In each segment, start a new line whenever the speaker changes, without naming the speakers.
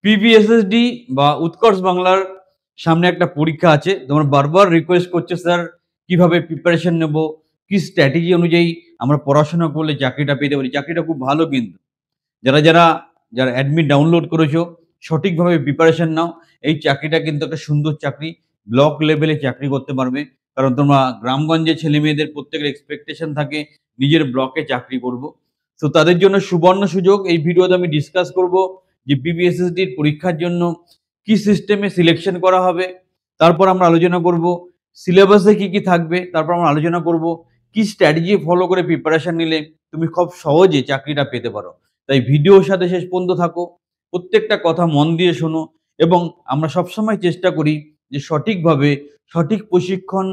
PBSSD বা উৎকর্ষ বাংলার সামনে একটা পরীক্ষা আছে। তোমরা বারবার রিকোয়েস্ট করছো, স্যার কিভাবে প্রিপারেশন নেব? কি স্ট্র্যাটেজি অনুযায়ী আমরা পড়াশোনা করলে চাকরিটা পেতে পারি? চাকরিটা খুব ভালো কিন্তু। যারা অ্যাডমিট ডাউনলোড করেছো, সঠিকভাবে প্রিপারেশন নাও। এই চাকরিটা কিন্তু একটা সুন্দর চাকরি। ব্লক লেভেলে চাকরি করতে পারবে। কারণ তোমরা গ্রামগঞ্জের ছেলেমেয়েদের প্রত্যেকের এক্সপেকটেশন থাকে নিজের ব্লকে চাকরি করব। সো তাদের জন্য সুবর্ণ সুযোগ। এই ভিডিওতে আমি ডিসকাস করব যে পিবিএসএসডির পরীক্ষার জন্য কি সিস্টেমে সিলেকশন করা হবে। তারপর আমরা আলোচনা করব সিলেবাসে কি থাকবে। তারপর আমরা আলোচনা করব কি স্ট্র্যাটেজি ফলো করে প্রিপারেশন নিলে তুমি খুব সহজে চাকরিটা পেতে পারো। তাই ভিডিওর সাথে শেষ পর্যন্ত থাকো, প্রত্যেকটা কথা মন দিয়ে শোনো এবং আমরা সবসময় চেষ্টা করি যে সঠিকভাবে সঠিক প্রশিক্ষণ,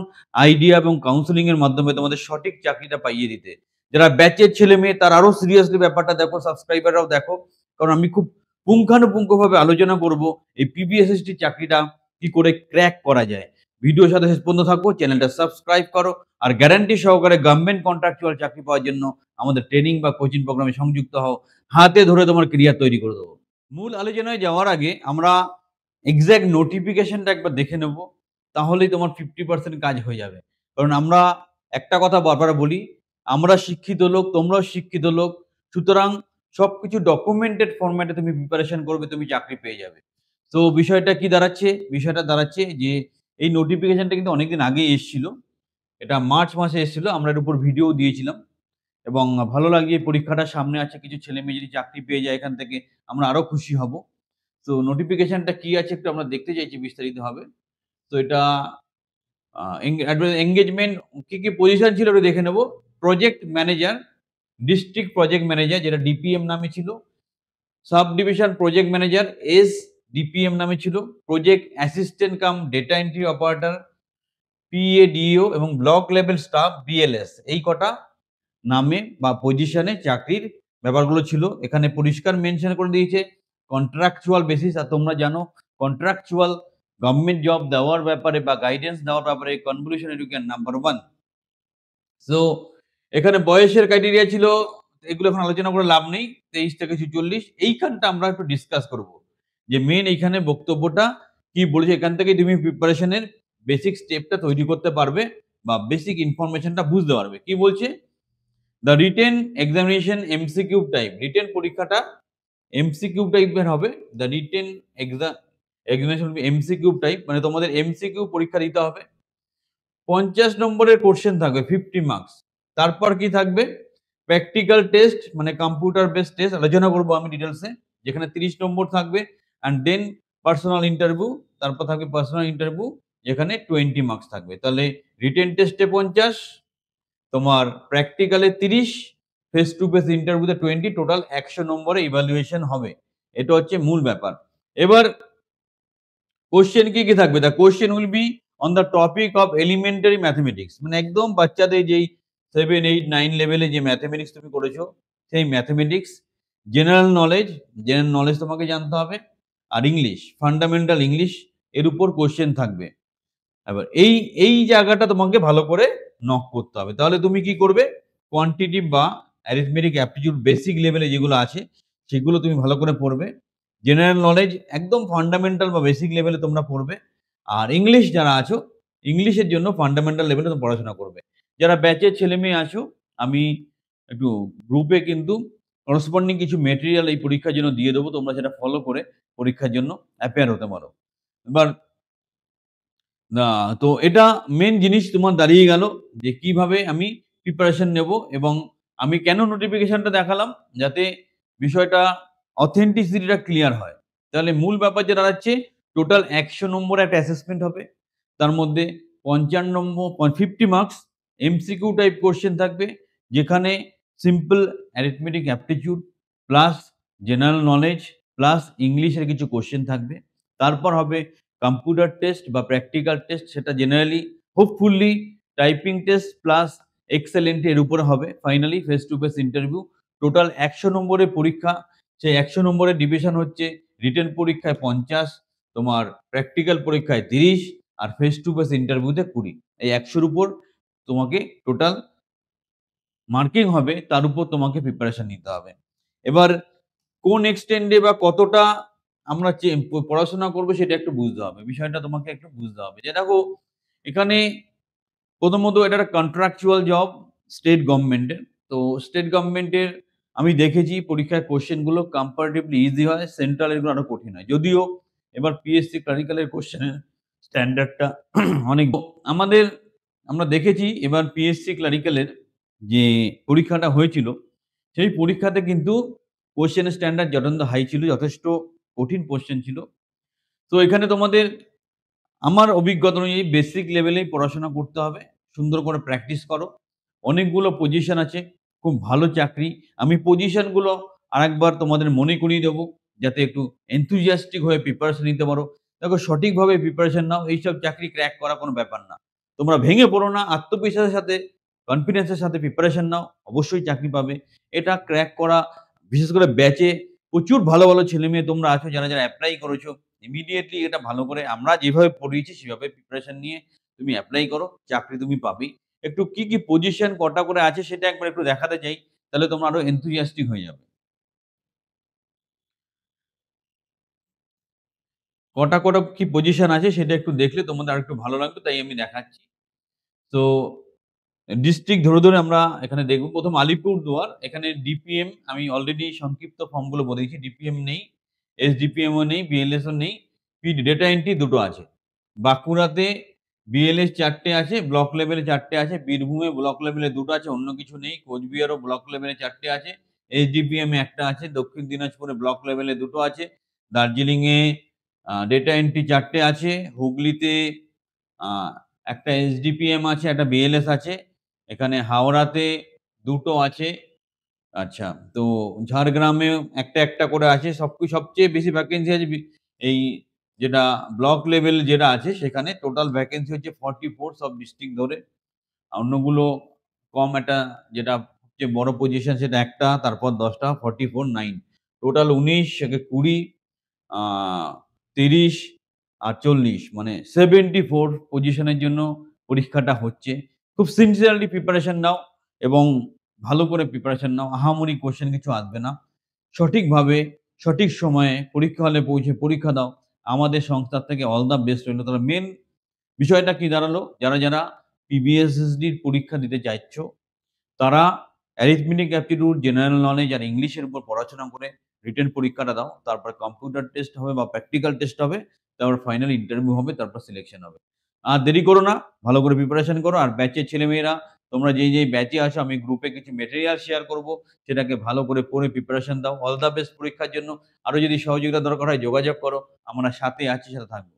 আইডিয়া এবং কাউন্সেলিং এর মাধ্যমে তোমাদের সঠিক চাকরিটা পাইয়ে দিতে। যারা ব্যাচের ছেলে মেয়ে তারা আরো সিরিয়াসলি ব্যাপারটা দেখো, সাবস্ক্রাইবাররাও দেখো, কারণ আমি খুব পুঙ্খানুপুঙ্খভাবে আলোচনা করব এই পিবিএসএসডি চাকরিটা কি করে ক্র্যাক করা যায়। ভিডিওর সাথে শেষ পর্যন্ত থাকো, চ্যানেলটা সাবস্ক্রাইব করো আর গ্যারান্টি সহকারে গভর্নমেন্ট কন্ট্রাকচুয়াল চাকরি পাওয়ার জন্য আমাদের ট্রেনিং বা কোচিং প্রোগ্রামে সংযুক্ত হও। হাতে ধরে তোমার ক্যারিয়ার তৈরি করে দেবো। মূল আলোচনায় যাওয়ার আগে আমরা এক্সাক্ট নোটিফিকেশনটা একবার দেখে নেব, তাহলেই তোমার 50% কাজ হয়ে যাবে। কারণ আমরা একটা কথা বারবার বলি, আমরা শিক্ষিত লোক, তোমরাও শিক্ষিত লোক। সুতরাং সবকিছু ডকুমেন্টেড ফরম্যাটে তুমি প্রিপারেশন করবে, তুমি চাকরি পেয়ে যাবে। তো বিষয়টা কি দাঁড়াচ্ছে? বিষয়টা দাঁড়াচ্ছে যে এই নোটিফিকেশনটা কিন্তু অনেকদিন আগেই এসেছিল। এটা মার্চ মাসে এসেছিল। আমরা এর উপর ভিডিও দিয়েছিলাম এবং ভালো লাগছে এই পরীক্ষাটা সামনে আছে। কিছু ছেলেমেয়ে যদি চাকরি পেয়ে যায় এখান থেকে আমরা আরো খুশি হব। তো নোটিফিকেশনটা কি আছে একটু আমরা দেখতে চাইছি বিস্তারিতভাবে। তো এটা এনগেজমেন্ট কি পজিশন ছিল একটু দেখে নেব। Project manager, district project manager যেটা ডিপিএম নামে ছিল, sub division project manager DPM নামে ছিল, project assistant cum data entry operator PADO এবং ব্লক লেভেল স্টাফ বিএলএস, এই কটা নামে বা পজিশনে চাকরির ব্যাপারগুলো ছিল। এখানে পরিষ্কার মেনশন করে দিয়েছে কন্ট্রাকচুয়াল বেসিস। আর তোমরা জানো কন্ট্রাকচুয়াল গভর্নমেন্ট জব দেওয়ার ব্যাপারে বা গাইডেন্স দেওয়ার ব্যাপারে কনভলিউশন এডুকেশন নাম্বার 1। সো এখানে বয়সের ক্রাইটেরিয়া ছিল, এগুলো এখন আলোচনা করে লাভ নেই। 23 থেকে 44 এইখানটা আমরা একটু ডিসকাস করব যে মেন এইখানে বক্তব্যটা কি বলেছে। এখান থেকে তুমি প্রিপারেশনের বেসিক স্টেপটা তৈরি করতে পারবে বা বেসিক ইনফরমেশনটা বুঝতে পারবে। কি বলছে? The written examination MCQ type. Written পরীক্ষাটা এমসিকিউ টাইপের হবে। The written examination MCQ type, মানে তোমাদের এমসিকিউ পরীক্ষা দিতে হবে। 50 নম্বরের কোশ্চেন থাকবে, 50 মার্কস। তারপর কি থাকবে? প্র্যাকটিক্যাল টেস্ট, মানে কম্পিউটার বেসড টেস্ট, আলোচনা করবো আমি ডিটেলসে, যেখানে 30 নম্বর থাকবে। অ্যান্ড দেন পার্সোনাল ইন্টারভিউ, তারপর থাকবে পার্সোনাল ইন্টারভিউ যেখানে 20 মার্কস থাকবে। তাহলে রিটেন টেস্টে 50, তোমার প্র্যাকটিক্যালে 30, ফেস টু ফেস ইন্টারভিউতে 20, টোটাল 100 নম্বরে ইভ্যালুয়েশন হবে। এটা হচ্ছে মূল ব্যাপার। এবার কোশ্চেন কি থাকবে? The question will be on the topic of elementary mathematics, মানে একদম বাচ্চাদের যেই 7, 8, 9 লেভেলে যে ম্যাথমেটিক্স তুমি করেছো সেই ম্যাথমেটিক্স। জেনারেল নলেজ তোমাকে জানতে হবে। আর ইংলিশ, ফান্ডামেন্টাল ইংলিশ, এর উপর কোশ্চেন থাকবে। এবার এই জায়গাটা তোমাকে ভালো করে নক করতে হবে। তাহলে তুমি কি করবে? কোয়ান্টিটিভ বা অ্যারিথমেটিক অ্যাপটিটিউড বেসিক লেভেলে যেগুলো আছে সেগুলো তুমি ভালো করে পড়বে। জেনারেল নলেজ একদম ফান্ডামেন্টাল বা বেসিক লেভেলে তোমরা পড়বে। আর ইংলিশ যারা আছো, ইংলিশের জন্য ফান্ডামেন্টাল লেভেলে তোমরা পড়াশোনা করবে। যারা ব্যাচের ছেলেমেয়ে আছো, আমি একটু গ্রুপে কিন্তু করসপন্ডিং কিছু মেটেরিয়াল এই পরীক্ষার জন্য দিয়ে দেবো। তোমরা সেটা ফলো করে পরীক্ষার জন্য অ্যাপিয়ার হতে পারো। এবার না, তো এটা মেন জিনিস তোমার দাঁড়িয়ে গেল যে কিভাবে আমি প্রিপারেশন নেব এবং আমি কেন নোটিফিকেশনটা দেখালাম, যাতে বিষয়টা অথেন্টিসিটিটা ক্লিয়ার হয়। তাহলে মূল ব্যাপার যে দাঁড়াচ্ছে, টোটাল 100 নম্বর একটা অ্যাসেসমেন্ট হবে। তার মধ্যে 55 নম্বর 50 মার্কস এমসিকিউ টাইপ কোশ্চেন থাকবে, যেখানে simple arithmetic aptitude plus general knowledge plus ইংলিশের কিছু কোশ্চেন থাকবে। তারপর হবে কম্পিউটার টেস্ট বা প্র্যাকটিক্যাল টেস্ট, সেটা generally hopefully typing test plus excellent এর উপরে হবে। Finally face to face interview. Total 100 নম্বরের পরীক্ষা। সেই 100 নম্বরের ডিভিশন হচ্ছে রিটেন পরীক্ষায় 50, তোমার প্র্যাকটিক্যাল পরীক্ষায় 30 আর ফেস টু ফেস ইন্টারভিউতে 20। এই 100-র উপর তোমাকে টোটাল মার্কিং হবে, তার উপর তোমাকে প্রিপারেশন নিতে হবে। এবার কোন এক্সটেন্ডে বা কতটা আমরা পড়াশোনা করবো সেটা একটু বুঝতে হবে। বিষয়টা তোমাকে একটু বুঝতে হবে। যে দেখো এখানে প্রথমত এটা একটা কন্ট্রাকচুয়াল জব স্টেট গভর্নমেন্টের। তো স্টেট গভর্নমেন্টের আমি দেখেছি পরীক্ষার কোয়েশ্চেন গুলো কম্পারেটিভলি ইজি হয়। সেন্ট্রাল এরগুলো আরো কঠিন হয়। যদিও এবার পিএসসি ক্লারিক্যালের কোয়েশ্চেনের স্ট্যান্ডার্ডটা অনেক আমাদের আমরা দেখেছি এবার পিএসসি ক্লারিক্যালের যে পরীক্ষাটা হয়েছিল, সেই পরীক্ষাতে কিন্তু কোয়েশ্চেনের স্ট্যান্ডার্ড যথেষ্ট হাই ছিল, যথেষ্ট কঠিন কোয়েশ্চেন ছিল। তো এখানে তোমাদের আমার অভিজ্ঞতা অনুযায়ী বেসিক লেভেলেই পড়াশোনা করতে হবে। সুন্দর করে প্র্যাকটিস করো। অনেকগুলো পজিশন আছে, খুব ভালো চাকরি। আমি পজিশনগুলো আরেকবার তোমাদের মনে করিয়ে দেবো, যাতে একটু enthusiastic হয়ে প্রিপারেশন নিতে পারো। দেখো সঠিকভাবে প্রিপারেশন নাও, এইসব চাকরি ক্র্যাক করা কোনো ব্যাপার না। তোমরা ভেঙে পড়ো না, আত্মবিশ্বাসের সাথে, কনফিডেন্স এর সাথে প্রিপারেশন নাও, অবশ্যই চাকরি পাবে। এটা ক্র্যাক করা, বিশেষ করে ব্যাচে প্রচুর ভালো, ভালো ছেলেমেয়ে তোমরা আছো যারা এপ্লাই করেছো। ইমিডিয়েটলি এটা ভালো করে আমরা যেভাবে পড়িয়েছি সেভাবে প্রিপারেশন নিয়ে তুমি এপ্লাই করো, চাকরি তুমি পাবেই। একটু কি পজিশন কটা করে আছে সেটা একবার একটু দেখাতে চাই। তাহলে তোমরা আরো enthusiastic হয়ে যাবে। কটা কি পজিশন আছে সেটা একটু দেখলে তোমাদের আরেকটু ভালো লাগবে, তাই আমি দেখাচ্ছি। তো ডিস্ট্রিক্ট ধরে আমরা এখানে দেখব। ১ম আলিপুরদুয়ার, এখানে ডিপিএম আমি অলরেডি সংক্ষিপ্ত ফর্মগুলো বলে দিয়েছি। ডিপিএম নেই, এসডিপিএম ও নেই, বিএলএস ও নেই। ডেটা এন্ট্রি দুটো আছে। বাঁকুড়াতে বিএলএস ৪ টে আছে, ব্লক লেভেলে ৪ টে আছে। বীরভূমে ব্লক লেভেলে ২ টো আছে, অন্য কিছু নেই। কোচবিহারও ব্লক লেভেলে ৪ টে আছে। এসডিপিএম এ ১ টা আছে। দক্ষিণ দিনাজপুরে ব্লক লেভেলে ২ টো আছে। দার্জিলিংয়ে ডেটা এন্ট্রি ৪ টে আছে। হুগলিতে আ একটা এসডিপিএম আছে, একটা বিএলএস আছে। এখানে হাওড়াতে ২ টো আছে। আচ্ছা, তো ঝাড়গ্রামেও একটা করে আছে। সবচেয়ে বেশি ভ্যাকেন্সি আছে এই যেটা ব্লক লেভেল যেটা আছে সেখানে টোটাল ভ্যাকেন্সি হচ্ছে 44 সব ডিস্ট্রিক্ট ধরে। অন্যগুলো কম একটা যেটা সবচেয়ে বড় পজিশন সেটা একটা, তারপর ১০ টা 44 9 টোটাল ১৯ থেকে ২০ আ ৩০ আর ৪০ মানে 74 পজিশনের জন্য পরীক্ষাটা হচ্ছে। খুব সিনসিয়ারলি প্রিপারেশন নাও এবং ভালো করে প্রিপারেশন নাও। আহামরি কোয়েশ্চেন কিছু আসবে না। সঠিকভাবে, সঠিক সময়ে পরীক্ষা হলে পৌঁছে পরীক্ষা দাও। আমাদের সংস্থার থেকে অল দ্যা বেস্ট রইলো। তাহলে মেইন বিষয়টা কি দাঁড়ালো? যারা পিবিএসএসডির পরীক্ষা দিতে চাইছ, তারা অ্যারিথমেটিক অ্যাপটিটিউড, জেনারেল নলেজ আর ইংলিশের উপর পড়াশোনা করে রিটেন পরীক্ষাটা দাও। তারপর কম্পিউটার টেস্ট হবে বা প্র্যাকটিক্যাল টেস্ট হবে। তারপর ফাইনাল ইন্টারভিউ হবে, তারপর সিলেকশন হবে। আর দেরি করো না, ভালো করে প্রিপারেশন করো। আর ব্যাচের ছেলেমেয়েরা তোমরা যেই ব্যাচে আছো আমি গ্রুপে কিছু মেটেরিয়াল শেয়ার করব। সেটাকে ভালো করে পড়ে প্রিপারেশন দাও। অল দ্যা বেস্ট পরীক্ষার জন্য। আরো যদি সহযোগিতা দরকার হয় যোগাযোগ করো। আমরা সাথে আছি, সাথে থাকব।